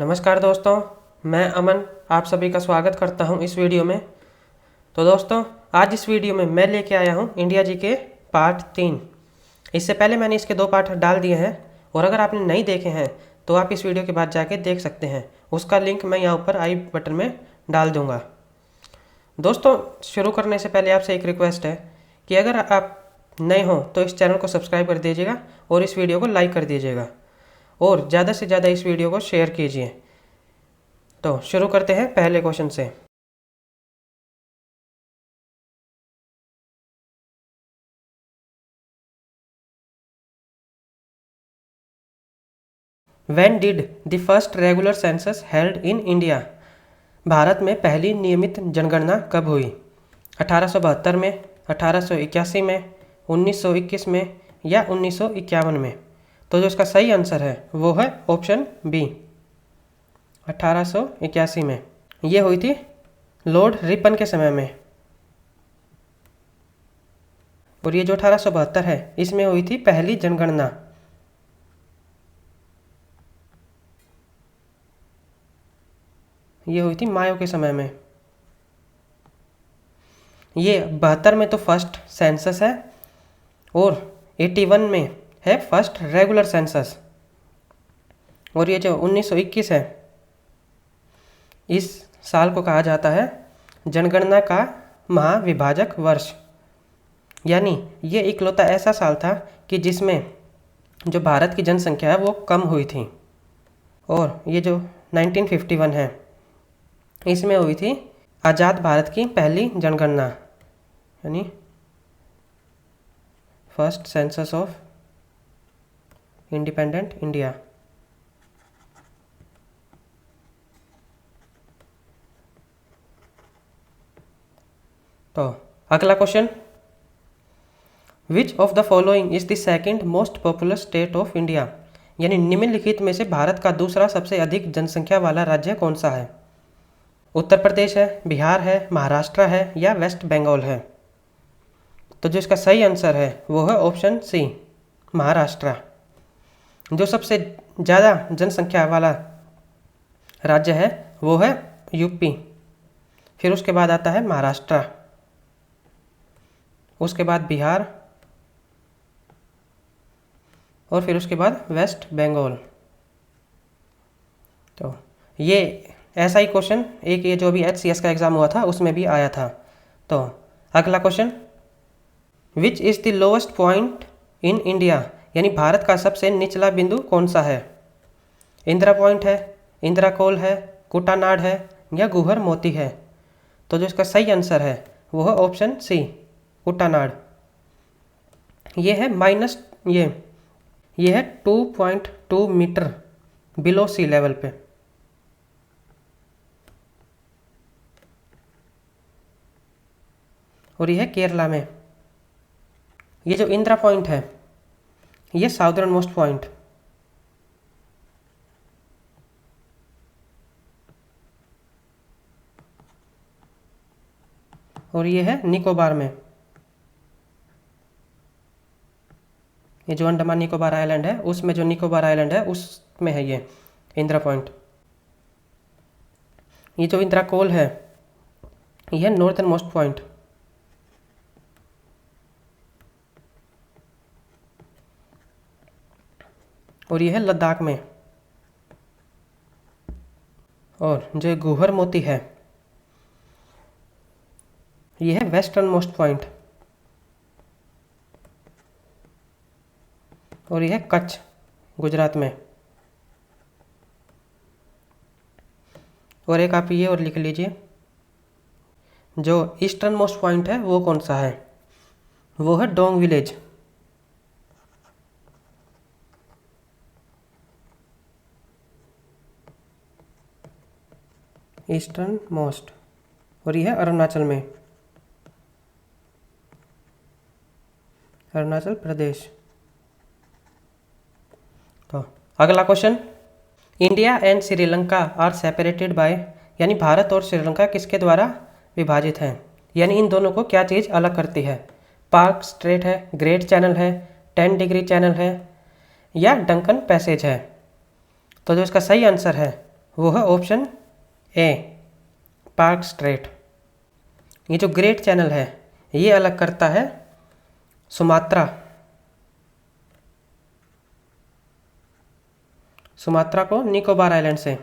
नमस्कार दोस्तों, मैं अमन आप सभी का स्वागत करता हूं इस वीडियो में। तो दोस्तों, आज इस वीडियो में मैं लेके आया हूं इंडिया जी के पार्ट 3। इससे पहले मैंने इसके 2 पार्ट डाल दिए हैं और अगर आपने नहीं देखे हैं तो आप इस वीडियो के बाद जाके देख सकते हैं। उसका लिंक मैं यहाँ ऊपर आई बटन में डाल दूँगा। दोस्तों, शुरू करने से पहले आपसे एक रिक्वेस्ट है कि अगर आप नए हों तो इस चैनल को सब्सक्राइब कर दीजिएगा और इस वीडियो को लाइक कर दीजिएगा और ज़्यादा से ज़्यादा इस वीडियो को शेयर कीजिए। तो शुरू करते हैं पहले क्वेश्चन से। When did the first regular census held in India? Bharat में पहली नियमित जनगणना कब हुई? 1872 में, 1881 में, 1921 में या 1951 में? तो जो इसका सही आंसर है वो है ऑप्शन बी, 1881 में। ये हुई थी लॉर्ड रिपन के समय में। और ये जो 1872 है इसमें हुई थी पहली जनगणना। ये हुई थी मायो के समय में। ये 72 में तो फर्स्ट सेंसस है और 81 में है फर्स्ट रेगुलर सेंसस। और ये जो 1921 है इस साल को कहा जाता है जनगणना का महाविभाजक वर्ष। यानी ये इकलौता ऐसा साल था कि जिसमें जो भारत की जनसंख्या है वो कम हुई थी। और ये जो 1951 है इसमें हुई थी आज़ाद भारत की पहली जनगणना, यानी first census of independent India. तो अगला question, which of the following is the second most populous state of India? यानी निम्नलिखित में से भारत का दूसरा सबसे अधिक जनसंख्या वाला राज्य कौन सा है? उत्तर प्रदेश है, बिहार है, महाराष्ट्र है या वेस्ट बंगाल है? तो जो इसका सही आंसर है वो है ऑप्शन सी, महाराष्ट्र। जो सबसे ज़्यादा जनसंख्या वाला राज्य है वो है यूपी, फिर उसके बाद आता है महाराष्ट्र, उसके बाद बिहार और फिर उसके बाद वेस्ट बंगाल। तो ये ऐसा ही क्वेश्चन एक ये जो भी HCS का एग्ज़ाम हुआ था उसमें भी आया था। तो अगला question, which is the lowest point in India? यानी भारत का सबसे निचला बिंदु कौन सा है? इंदिरा पॉइंट है, इंदिरा कोल है, कुटानाड है या गुहर मोती है? तो जो इसका सही आंसर है वो है ऑप्शन सी, कुटानाड। ये है ये है 2.2 मीटर बिलो सी लेवल पे। और ये है केरला में। ये जो इंदिरा पॉइंट है ये साउदर्न मोस्ट पॉइंट। और ये है निकोबार में। ये जो अंडमान निकोबार आइलैंड है उसमें जो निकोबार आइलैंड है उसमें है ये इंदिरा पॉइंट। ये जो इंदिरा कोल है ये नॉर्थन मोस्ट पॉइंट। और ये है लद्दाख में। और जो गुहर मोती है ये है वेस्टर्न मोस्ट पॉइंट। और ये है कच्छ, गुजरात में। और एक आप ये और लिख लीजिए, जो ईस्टर्न मोस्ट पॉइंट है वो कौन सा है? वो है डोंग विलेज। Eastern most. और ये है अरुणाचल में, अरुणाचल प्रदेश। तो अगला question, India and Sri Lanka are separated by? यानी भारत और श्रीलंका किसके द्वारा विभाजित हैं? यानी इन दोनों को क्या चीज़ अलग करती है? पार्क स्ट्रेट है, ग्रेट चैनल है, 10 डिग्री चैनल है या डंकन पैसेज है? तो जो इसका सही आंसर है वो है ऑप्शन ए, पार्क स्ट्रेट। ये जो ग्रेट चैनल है ये अलग करता है सुमात्रा को निकोबार आइलैंड से,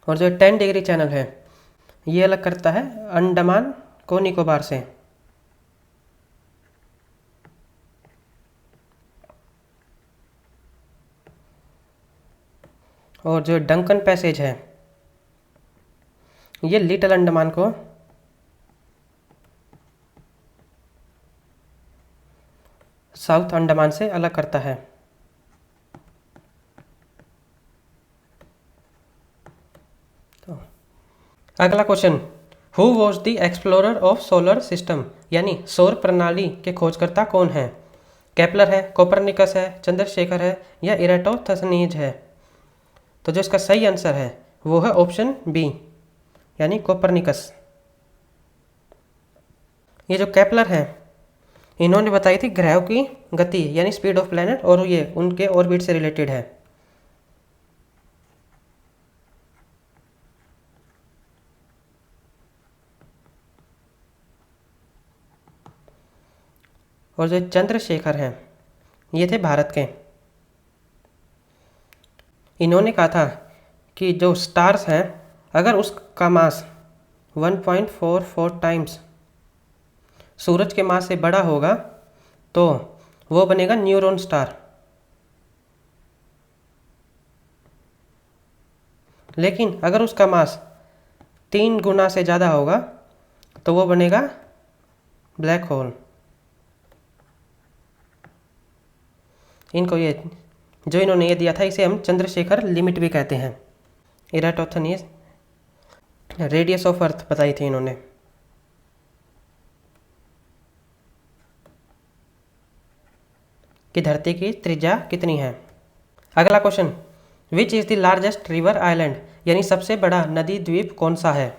और जो 10 डिग्री चैनल है ये अलग करता है अंडमान को निकोबार से। और जो डंकन पैसेज है ये लिटिल अंडमान को साउथ अंडमान से अलग करता है। तो अगला question, who was the explorer of solar system, यानी सौर प्रणाली के खोजकर्ता कौन है? केपलर है, कोपरनिकस है, चंद्रशेखर है या इराटोथनीज है? तो जो इसका सही आंसर है वो है ऑप्शन बी, यानी कोपरनिकस। ये जो केपलर है इन्होंने बताई थी ग्रहों की गति यानी स्पीड ऑफ प्लैनेट, और ये उनके ऑर्बिट से रिलेटेड है। और जो चंद्रशेखर हैं ये थे भारत के। इन्होंने कहा था कि जो स्टार्स हैं अगर उसका मास 1.44 टाइम्स सूरज के मास से बड़ा होगा तो वो बनेगा न्यूट्रॉन स्टार, लेकिन अगर उसका मास 3 गुना से ज़्यादा होगा तो वो बनेगा ब्लैक होल। इनको ये जो इन्होंने ये दिया था इसे हम चंद्रशेखर लिमिट भी कहते हैं। इराटोथनीज रेडियस ऑफ अर्थ बताई थी इन्होंने। कि धरती की त्रिज्या कितनी है। अगला question, which is the largest river island, यानी सबसे बड़ा नदी द्वीप कौन सा है?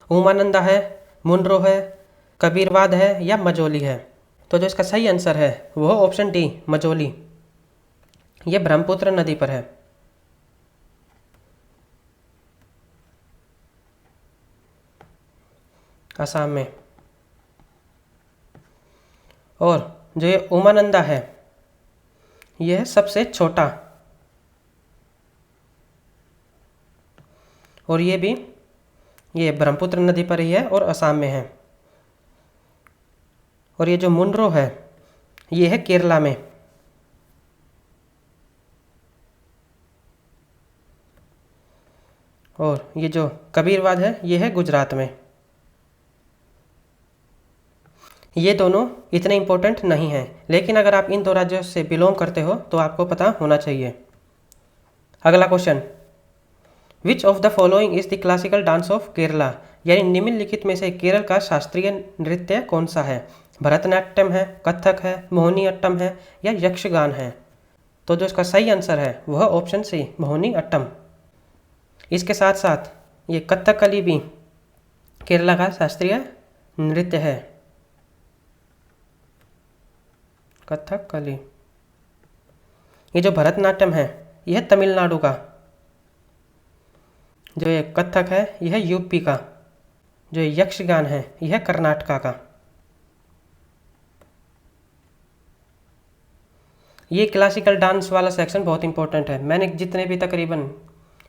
उमानंदा है, मुनरो है, कबीरवाद है या मजोली है? तो जो इसका सही आंसर है वो ऑप्शन डी, मजोली। ये ब्रह्मपुत्र नदी पर है। असम में। और जो ये उमानंदा है यह है सबसे छोटा, और ये ब्रह्मपुत्र नदी पर ही है और असम में है। और ये जो मुनरो है ये है केरला में। और ये जो कबीरवाद है ये है गुजरात में। ये दोनों इतने इम्पोर्टेंट नहीं हैं, लेकिन अगर आप इन दो राज्यों से बिलोंग करते हो तो आपको पता होना चाहिए। अगला question, which of the following is the classical dance of Kerala, यानी निम्नलिखित में से केरल का शास्त्रीय नृत्य कौन सा है? भरतनाट्यम है, कथक है, मोहिनी अट्टम है या यक्षगान है? तो जो इसका सही आंसर है वह ऑप्शन सी, मोहिनी अट्टम। इसके साथ साथ ये कथकली भी केरला का शास्त्रीय नृत्य है। कथकली। ये जो भरतनाट्यम है यह तमिलनाडु का, जो ये कथक है यह यूपी का, जो यक्षगान है यह कर्नाटका का। ये क्लासिकल डांस वाला सेक्शन बहुत इंपॉर्टेंट है। मैंने जितने भी तकरीबन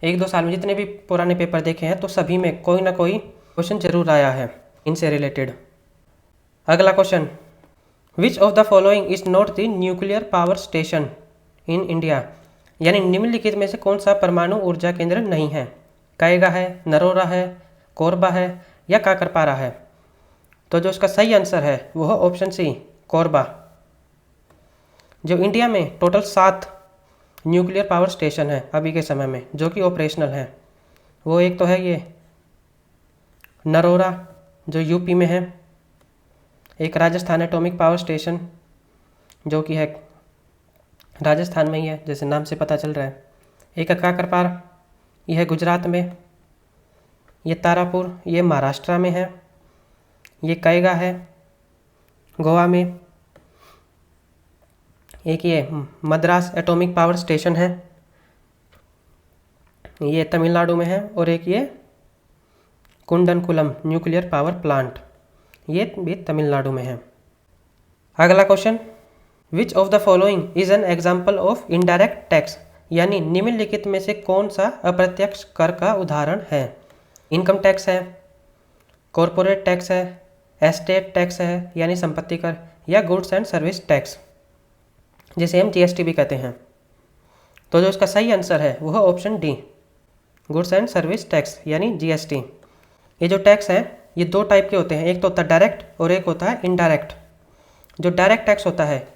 1-2 साल में जितने भी पुराने पेपर देखे हैं तो सभी में कोई ना कोई क्वेश्चन जरूर आया है इनसे रिलेटेड। अगला question, which of the following is not the nuclear power station in India, यानी निम्नलिखित में से कौन सा परमाणु ऊर्जा केंद्र नहीं है? कायगा है, नरोरा है, कोरबा है या काकरपारा है? तो जो इसका सही आंसर है वह ऑप्शन सी, कोरबा। जो इंडिया में टोटल 7 न्यूक्लियर पावर स्टेशन है अभी के समय में जो कि ऑपरेशनल है। वो एक तो है ये नरोरा जो यूपी में है, एक राजस्थान एटॉमिक पावर स्टेशन जो कि है राजस्थान में ही है जैसे नाम से पता चल रहा है, एक काकरपारा यह है गुजरात में, ये तारापुर ये महाराष्ट्र में है, ये कायगा है गोवा में, एक ये मद्रास एटॉमिक पावर स्टेशन है, ये तमिलनाडु में है, और एक ये कुंडनकुलम न्यूक्लियर पावर प्लांट, ये भी तमिलनाडु में है। अगला question, which of the following is an example of indirect tax, यानी निम्नलिखित में से कौन सा अप्रत्यक्ष कर का उदाहरण है। इनकम टैक्स है, कॉरपोरेट टैक्स है, एस्टेट टैक्स है यानी संपत्ति कर, या गुड्स एंड सर्विस टैक्स जिसे हम जीएसटी भी कहते हैं। तो जो इसका सही आंसर है वो है option D, goods and service tax यानी जीएसटी। ये जो टैक्स है ये दो टाइप के होते हैं, एक तो होता है डायरेक्ट और एक होता है इनडायरेक्ट। जो डायरेक्ट टैक्स होता है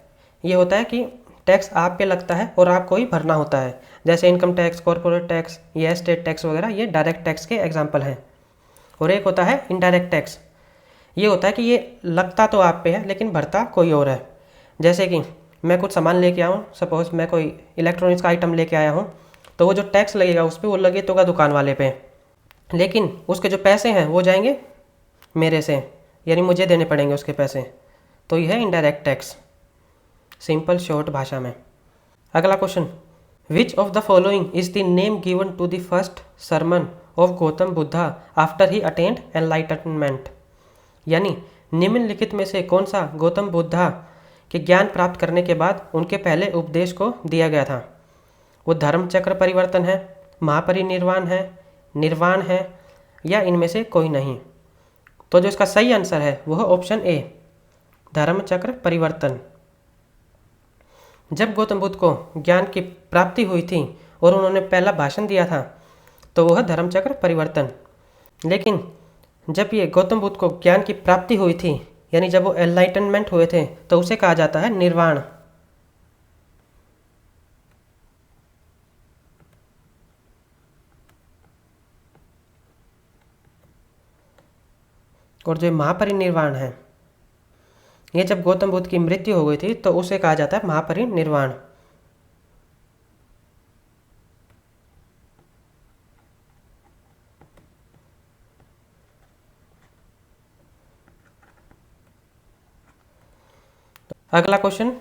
ये होता है कि टैक्स आप पे लगता है और आपको ही भरना होता है, जैसे इनकम टैक्स, कॉरपोरेट टैक्स, ये एस्टेट टैक्स वगैरह, ये डायरेक्ट टैक्स के एग्जाम्पल हैं। और एक होता है इनडायरेक्ट टैक्स, ये होता है कि ये लगता तो आप पे है लेकिन भरता कोई और है। जैसे कि मैं कुछ सामान लेके आऊँ, सपोज मैं कोई इलेक्ट्रॉनिक्स का आइटम लेके आया हूँ, तो वो जो टैक्स लगेगा उस पर वो लगे तो दुकान वाले पे, लेकिन उसके जो पैसे हैं वो जाएंगे मेरे से, यानी मुझे देने पड़ेंगे उसके पैसे। तो यह है इनडायरेक्ट टैक्स, सिंपल शॉर्ट भाषा में। अगला question, which of the following is the name given to the first sermon of Gautam Buddha after he attend enlightenment, यानी निम्नलिखित में से कौन सा गौतम बुद्धा के ज्ञान प्राप्त करने के बाद उनके पहले उपदेश को दिया गया था। वो धर्म चक्र परिवर्तन है, महापरिनिर्वाण है, निर्वाण है, या इनमें से कोई नहीं। तो जो इसका सही आंसर है वह ऑप्शन ए, धर्म चक्र परिवर्तन। जब गौतम बुद्ध को ज्ञान की प्राप्ति हुई थी और उन्होंने पहला भाषण दिया था तो वह धर्म चक्र परिवर्तन। लेकिन जब ये गौतम बुद्ध को ज्ञान की प्राप्ति हुई थी, यानी जब वो एनलाइटनमेंट हुए थे, तो उसे कहा जाता है निर्वाण। और जो महापरिनिर्वाण है, ये जब गौतम बुद्ध की मृत्यु हो गई थी तो उसे कहा जाता है महापरिनिर्वाण। अगला question,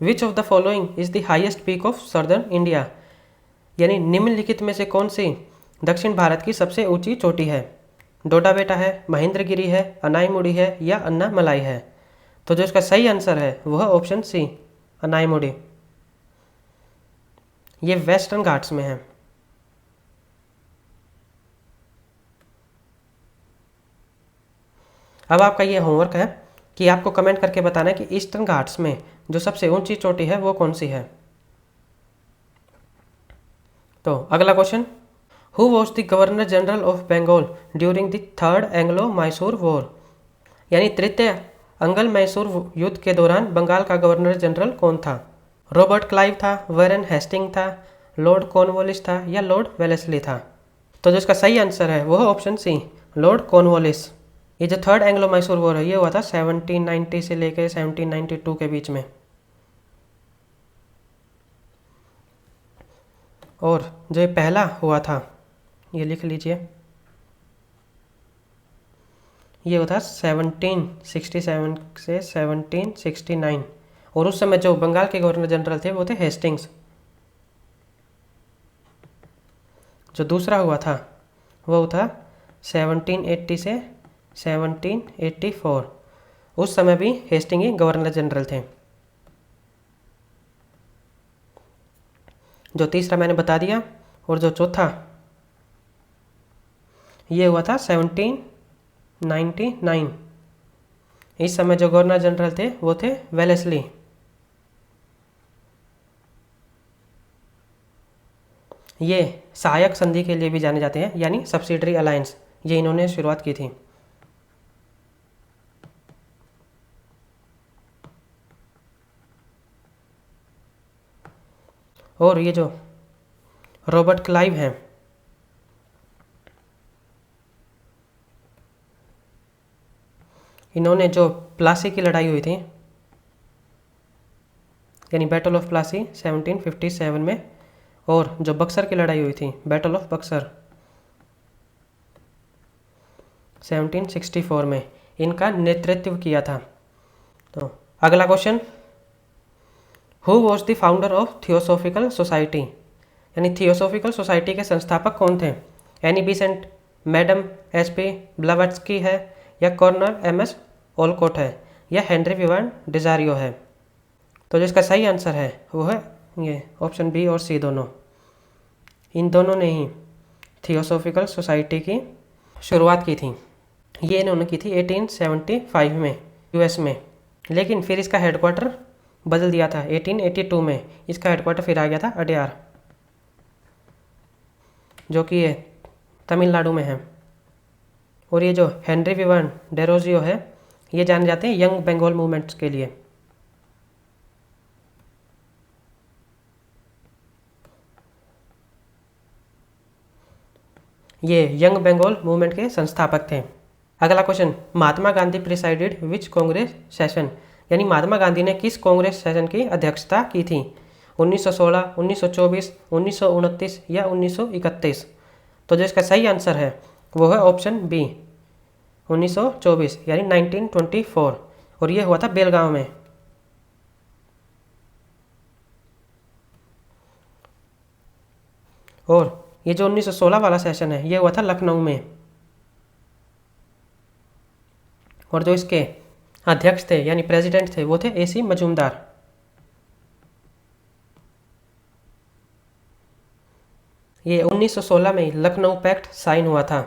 which of the following is the highest peak of southern India, यानी निम्नलिखित में से कौन सी दक्षिण भारत की सबसे ऊंची चोटी है। डोडा बेटा है, महेंद्रगिरी है, अनाईमुड़ी है, या अन्नामलाई है। तो जो इसका सही आंसर है वह ऑप्शन सी, अनाईमुड़ी। ये वेस्टर्न घाट्स में है। अब आपका ये होमवर्क है कि आपको कमेंट करके बताना है कि ईस्टर्न घाट्स में जो सबसे ऊंची चोटी है वो कौन सी है। तो अगला question, who was the governor general of Bengal during the third Anglo Mysore war, यानी तृतीय अंगल मैसूर युद्ध के दौरान बंगाल का गवर्नर जनरल कौन था। रॉबर्ट क्लाइव था, वॉरेन हेस्टिंग था, लॉर्ड कॉर्नवालिस था, या लॉर्ड वेलेस्ली था। तो जो इसका सही आंसर है वो है ऑप्शन सी, लॉर्ड कॉर्नवालिस। ये जो थर्ड एंग्लो मैसूर वॉर है ये हुआ था 1790 से लेकर 1792 के बीच में। और जो पहला हुआ था ये लिख लीजिए, ये हुआ था 1767 से 1769, और उस समय जो बंगाल के गवर्नर जनरल थे वो थे हेस्टिंग्स। जो दूसरा हुआ था वो था 1780 से 1784, उस समय भी हेस्टिंग ही गवर्नर जनरल थे। जो तीसरा मैंने बता दिया, और जो चौथा ये हुआ था 1799, इस समय जो गवर्नर जनरल थे वो थे वेलेस्ली। ये सहायक संधि के लिए भी जाने जाते हैं, यानी सब्सिडरी अलायंस, ये इन्होंने शुरुआत की थी। और ये जो रॉबर्ट क्लाइव हैं, इन्होंने जो प्लासी की लड़ाई हुई थी, यानी बैटल ऑफ प्लासी 1757 में, और जो बक्सर की लड़ाई हुई थी बैटल ऑफ बक्सर 1764 में, इनका नेतृत्व किया था। तो अगला question, who was the founder of theosophical society, यानी थियोसॉफिकल सोसाइटी के संस्थापक कौन थे? Annie Besant, madam SP. Blavatsky है, या कर्नल एम.एस. ओलकोट है, या हेनरी विवान डिजारियो है? तो जो इसका सही आंसर है वो है ये ऑप्शन बी और सी दोनों। इन दोनों ने ही थियोसॉफिकल सोसाइटी की शुरुआत की थी। ये इन्होंने की थी 1875 में यूएस में, लेकिन फिर इसका हेडक्वार्टर बदल दिया था 1882 में। इसका हेडक्वार्टर फिर आ गया था अडयार, जो कि ये तमिलनाडु में है। और ये जो हेनरी विवान डेरोजियो है, ये जाने जाते हैं यंग बंगाल मूवमेंट्स के लिए। ये यंग बंगाल मूवमेंट के संस्थापक थे। अगला क्वेश्चन, महात्मा गांधी प्रिसाइडेड विच कांग्रेस सेशन, यानी महात्मा गांधी ने किस कांग्रेस सेशन की अध्यक्षता की थी? 1916, 1924, 1929 या 1931? तो जो इसका सही आंसर है वो है ऑप्शन बी 1924, यानी 1924। और ये हुआ था बेलगांव में। और ये जो 1916 वाला सेशन है ये हुआ था लखनऊ में। और जो इसके अध्यक्ष थे यानी प्रेसिडेंट थे वो थे ए.सी. मजूमदार। ये 1916 में लखनऊ पैक्ट साइन हुआ था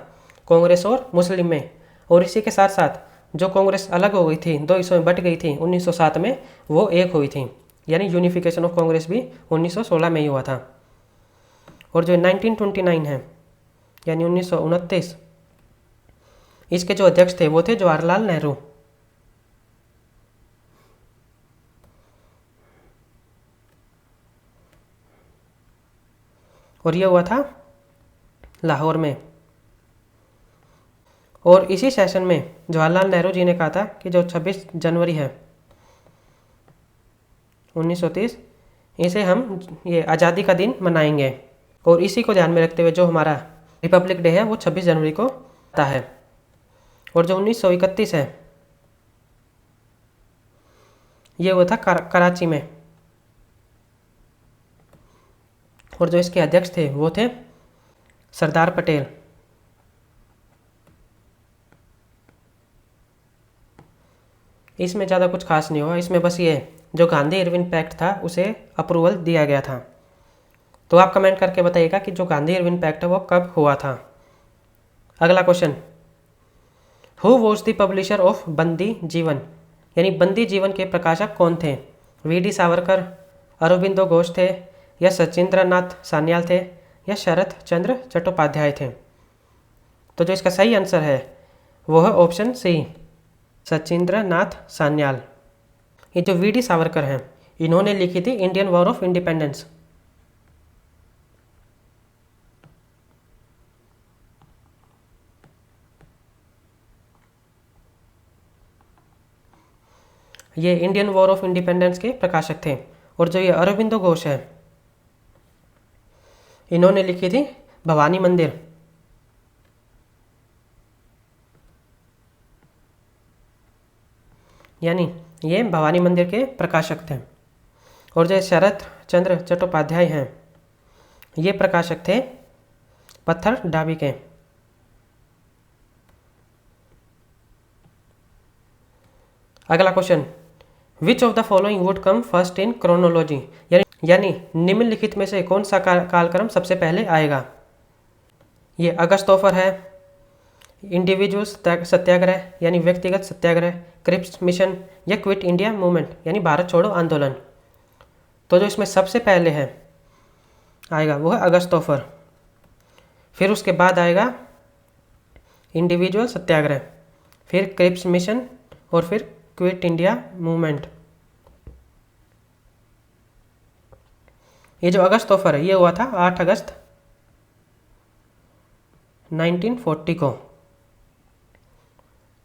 कांग्रेस और मुस्लिम में। और इसी के साथ साथ जो कांग्रेस अलग हो गई थी, दो हिस्सों में बट गई थी 1907 में, वो एक हुई थी, यानी यूनिफिकेशन ऑफ कांग्रेस भी 1916 में ही हुआ था। और जो 1929 है यानी 1929, इसके जो अध्यक्ष थे वो थे जवाहरलाल नेहरू। और ये हुआ था लाहौर में। और इसी सेशन में जवाहरलाल नेहरू जी ने कहा था कि जो 26 जनवरी है 1930, इसे हम ये आज़ादी का दिन मनाएंगे। और इसी को ध्यान में रखते हुए जो हमारा रिपब्लिक डे है वो 26 जनवरी को आता है। और जो 1931 है ये हुआ था कराची में। और जो इसके अध्यक्ष थे वो थे सरदार पटेल। इसमें ज़्यादा कुछ खास नहीं हुआ, इसमें बस ये जो गांधी इरविन पैक्ट था उसे अप्रूवल दिया गया था। तो आप कमेंट करके बताइएगा कि जो गांधी इरविन पैक्ट है वो कब हुआ था। अगला question, who was the publisher of बंदी जीवन, यानी बंदी जीवन के प्रकाशक कौन थे? वी.डी. सावरकर, अरबिंदो घोष थे, या सचिंद्र नाथ सान्याल थे, या शरत चंद्र चट्टोपाध्याय थे? तो जो इसका सही आंसर है वो है ऑप्शन सी सचिंद्र नाथ सान्याल। ये जो वी.डी. सावरकर हैं इन्होंने लिखी थी इंडियन वॉर ऑफ इंडिपेंडेंस। ये इंडियन वॉर ऑफ इंडिपेंडेंस के प्रकाशक थे। और जो ये अरबिंदो घोष है इन्होंने लिखी थी भवानी मंदिर। यानी ये भवानी मंदिर के प्रकाशक थे। और जो शरत चंद्र चट्टोपाध्याय हैं ये प्रकाशक थे पत्थर डाबी के। अगला question, which of the following would come first in chronology, यानी निम्नलिखित में से कौन सा कालक्रम सबसे पहले आएगा? ये अगस्त ऑफर है, इंडिविजुअल सत्याग्रह यानी व्यक्तिगत सत्याग्रह, क्रिप्स मिशन, या क्विट इंडिया मूवमेंट यानी भारत छोड़ो आंदोलन? तो जो इसमें सबसे पहले है आएगा वो है अगस्त ऑफर। फिर उसके बाद आएगा इंडिविजुअल सत्याग्रह, फिर क्रिप्स मिशन, और फिर क्विट इंडिया मूवमेंट। ये जो अगस्त ऑफर है ये हुआ था 8 अगस्त 1940 को,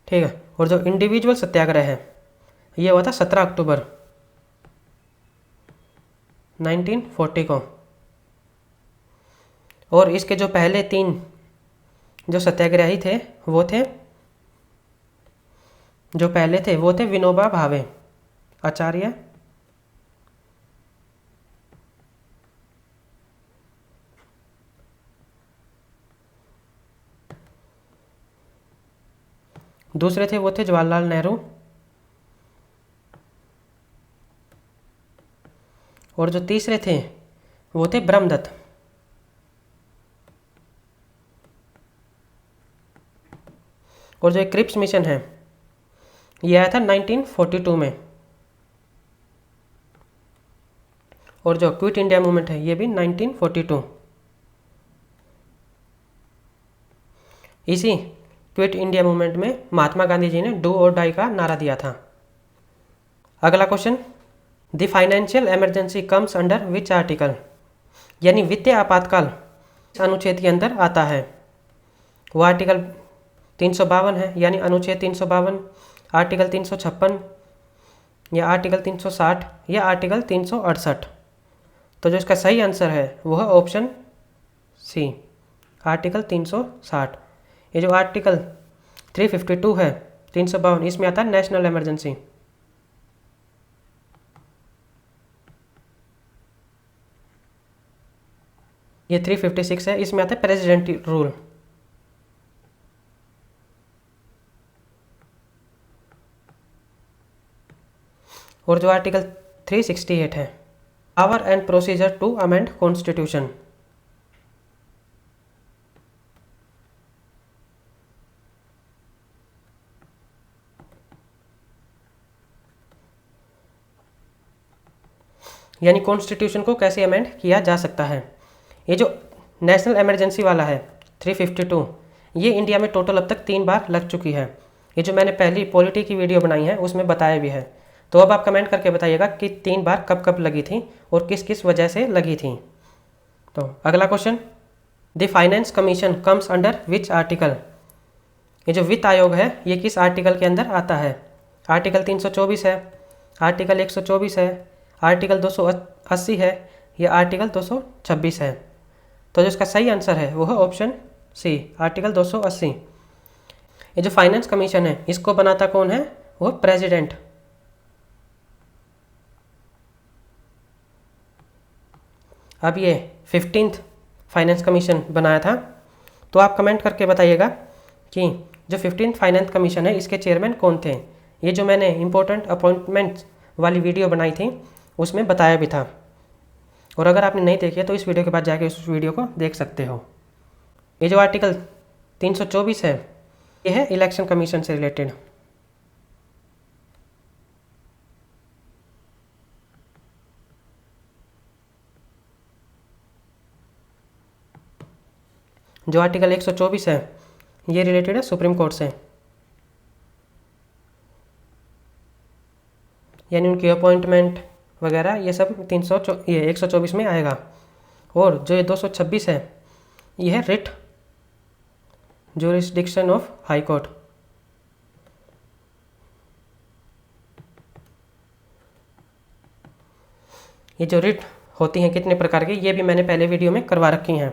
ठीक है। और जो इंडिविजुअल सत्याग्रह है ये हुआ था 17 अक्टूबर 1940 को। और इसके जो पहले 3 जो सत्याग्रही थे वो थे विनोबा भावे, आचार्य दूसरे थे वो थे जवाहरलाल नेहरू, और जो तीसरे थे वो थे ब्रह्मदत्त। और जो क्रिप्स मिशन है ये आया था 1942 में। और जो क्विट इंडिया मूवमेंट है ये भी 1942। इसी क्विट इंडिया मूवमेंट में महात्मा गांधी जी ने डू और डाई का नारा दिया था। अगला question, the financial emergency comes under which article, यानी वित्तीय आपातकाल अनुच्छेद के अंदर आता है। वो आर्टिकल 352 है, यानी अनुच्छेद 352, आर्टिकल 356 या आर्टिकल 360 या आर्टिकल 368। तो जो इसका सही आंसर है वो है ऑप्शन सी, आर्टिकल 360। ये जो आर्टिकल 352 है 352, इसमें आता है नेशनल इमरजेंसी। ये 356 है, इसमें आता है प्रेसिडेंट रूल। और जो आर्टिकल 368 है, power and procedure to amend constitution. यानी कॉन्स्टिट्यूशन को कैसे अमेंड किया जा सकता है। ये जो नेशनल इमरजेंसी वाला है 352, ये इंडिया में टोटल अब तक 3 बार लग चुकी है। ये जो मैंने पहली पॉलिटी की वीडियो बनाई है उसमें बताया भी है। तो अब आप कमेंट करके बताइएगा कि 3 बार कब कब लगी थी और किस किस वजह से लगी थी। तो अगला question, the finance commission comes under which article, ये जो वित्त आयोग है ये किस आर्टिकल के अंदर आता है। आर्टिकल 324 है, आर्टिकल 124 है, आर्टिकल 280 है या आर्टिकल 226 है। तो जो इसका सही आंसर है वो है ऑप्शन सी, आर्टिकल 280। ये जो फाइनेंस कमीशन है इसको बनाता कौन है, वो प्रेसिडेंट। अब ये 15th फाइनेंस कमीशन बनाया था। तो आप कमेंट करके बताइएगा कि जो 15th फाइनेंस कमीशन है इसके चेयरमैन कौन थे। ये जो मैंने इंपॉर्टेंट अपॉइंटमेंट्स वाली वीडियो बनाई थी उसमें बताया भी था। और अगर आपने नहीं देखी है तो इस वीडियो के बाद जाके उस वीडियो को देख सकते हो। ये जो आर्टिकल 324 है ये है इलेक्शन कमीशन से रिलेटेड। जो आर्टिकल 124 है ये रिलेटेड है सुप्रीम कोर्ट से, यानी उनकी अपॉइंटमेंट वगैरह ये सब 124 में आएगा। और जो ये 226 है ये है writ jurisdiction of high court. ये जो रिट होती हैं कितने प्रकार की ये भी मैंने पहले वीडियो में करवा रखी हैं,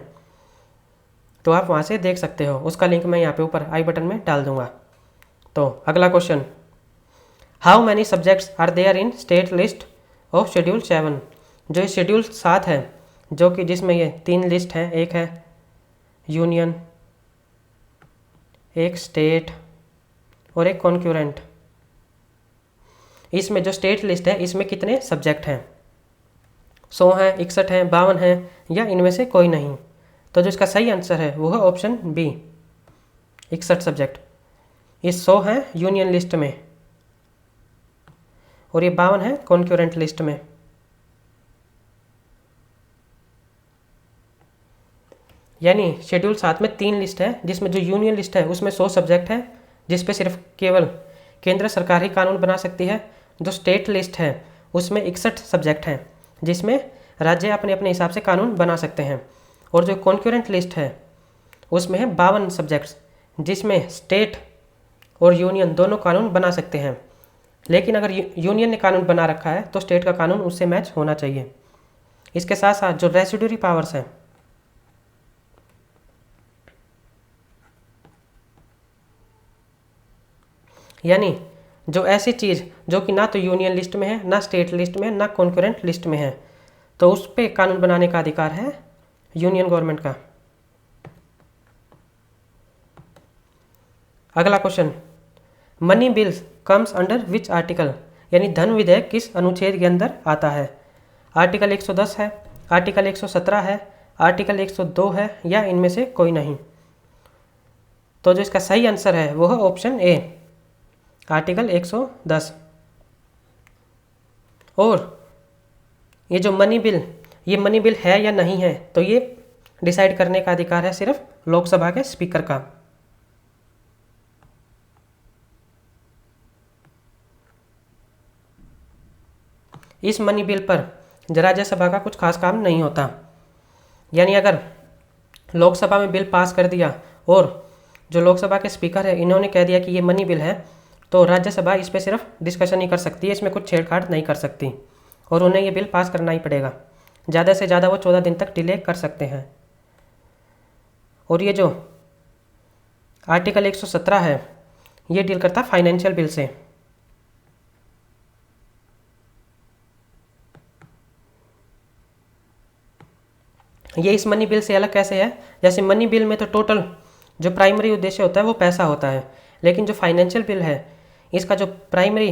तो आप वहाँ से देख सकते हो। उसका लिंक मैं यहाँ पे ऊपर आई बटन में डाल दूँगा। तो अगला question, how many subjects are there in state list of schedule 7, जो ये शेड्यूल 7 है जो कि जिसमें ये 3 लिस्ट हैं, एक है यूनियन, एक स्टेट और एक कॉन्क्यूरेंट। इसमें जो स्टेट लिस्ट है इसमें कितने सब्जेक्ट हैं, 100 हैं, 61 हैं, 52 हैं या इनमें से कोई नहीं। तो जो इसका सही आंसर है वो है ऑप्शन बी, 61 सब्जेक्ट। ये 100 हैं यूनियन लिस्ट में और ये 52 है कॉन्क्यूरेंट लिस्ट में। यानी शेड्यूल 7 में 3 लिस्ट है, जिसमें जो यूनियन लिस्ट है उसमें 100 सब्जेक्ट है जिस पे सिर्फ केवल केंद्र सरकार ही कानून बना सकती है। जो स्टेट लिस्ट है उसमें 61 सब्जेक्ट हैं जिसमें राज्य अपने अपने हिसाब से कानून बना सकते हैं। और जो कॉन्क्यूरेंट लिस्ट है उसमें है 52 सब्जेक्ट्स जिसमें स्टेट और यूनियन दोनों कानून बना सकते हैं। लेकिन अगर यूनियन ने कानून बना रखा है तो स्टेट का कानून उससे मैच होना चाहिए। इसके साथ साथ जो रेसिड्यूरी पावर्स हैं, यानी जो ऐसी चीज़ जो कि ना तो यूनियन लिस्ट में है, ना स्टेट लिस्ट में है, ना कॉन्करेंट लिस्ट में है, तो उस पर कानून बनाने का अधिकार है यूनियन गवर्नमेंट का। अगला question, money bills comes under which article, यानी धन विधेयक किस अनुच्छेद के अंदर आता है। आर्टिकल 110 है, आर्टिकल 117 है, आर्टिकल 102 है, या इनमें से कोई नहीं। तो जो इसका सही आंसर है वो है ऑप्शन ए, आर्टिकल 110। और ये जो मनी बिल, ये मनी बिल है या नहीं है, तो ये डिसाइड करने का अधिकार है सिर्फ लोकसभा के स्पीकर का। इस मनी बिल पर राज्यसभा का कुछ खास काम नहीं होता, यानी अगर लोकसभा में बिल पास कर दिया और जो लोकसभा के स्पीकर है इन्होंने कह दिया कि ये मनी बिल है, तो राज्यसभा इस पर सिर्फ डिस्कशन ही कर सकती है, इसमें कुछ छेड़छाड़ नहीं कर सकती और उन्हें ये बिल पास करना ही पड़ेगा। ज़्यादा से ज़्यादा वो 14 दिन तक डिले कर सकते हैं। और ये जो आर्टिकल 117 है ये डील करता है फाइनेंशियल बिल से। ये इस मनी बिल से अलग कैसे है, जैसे मनी बिल में तो टोटल जो प्राइमरी उद्देश्य होता है वो पैसा होता है, लेकिन जो फाइनेंशियल बिल है इसका जो प्राइमरी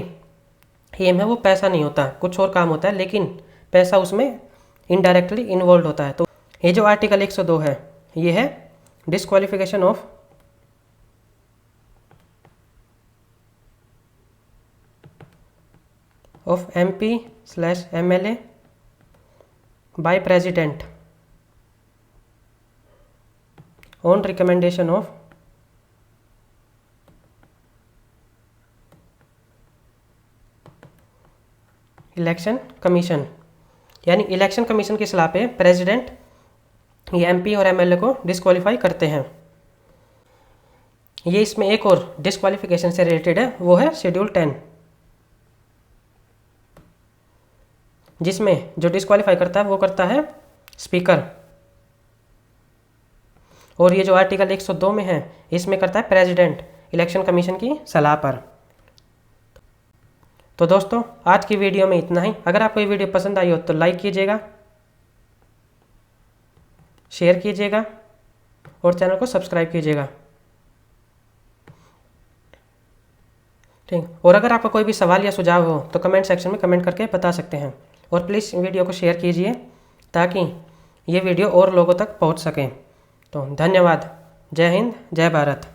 एम है वो पैसा नहीं होता, कुछ और काम होता है, लेकिन पैसा उसमें इनडायरेक्टली इन्वॉल्व होता है। तो ये जो आर्टिकल 102 है ये है disqualification of MP/MLA by president on recommendation of election commission, यानी इलेक्शन कमीशन की सलाह पे प्रेसिडेंट ये MP और MLA को डिस्क्वालीफाई करते हैं। ये इसमें एक और डिस्क्वालिफिकेशन से रिलेटेड है, वो है शेड्यूल 10, जिसमें जो डिस्क्वालीफाई करता है वो करता है स्पीकर। और ये जो आर्टिकल 102 में है इसमें करता है प्रेसिडेंट इलेक्शन कमीशन की सलाह पर। तो दोस्तों आज की वीडियो में इतना ही। अगर आपको ये वीडियो पसंद आई हो तो लाइक कीजिएगा, शेयर कीजिएगा और चैनल को सब्सक्राइब कीजिएगा, ठीक। और अगर आपका कोई भी सवाल या सुझाव हो तो कमेंट सेक्शन में कमेंट करके बता सकते हैं। और प्लीज़ वीडियो को शेयर कीजिए ताकि ये वीडियो और लोगों तक पहुंच सके। तो धन्यवाद। जय हिंद, जय भारत।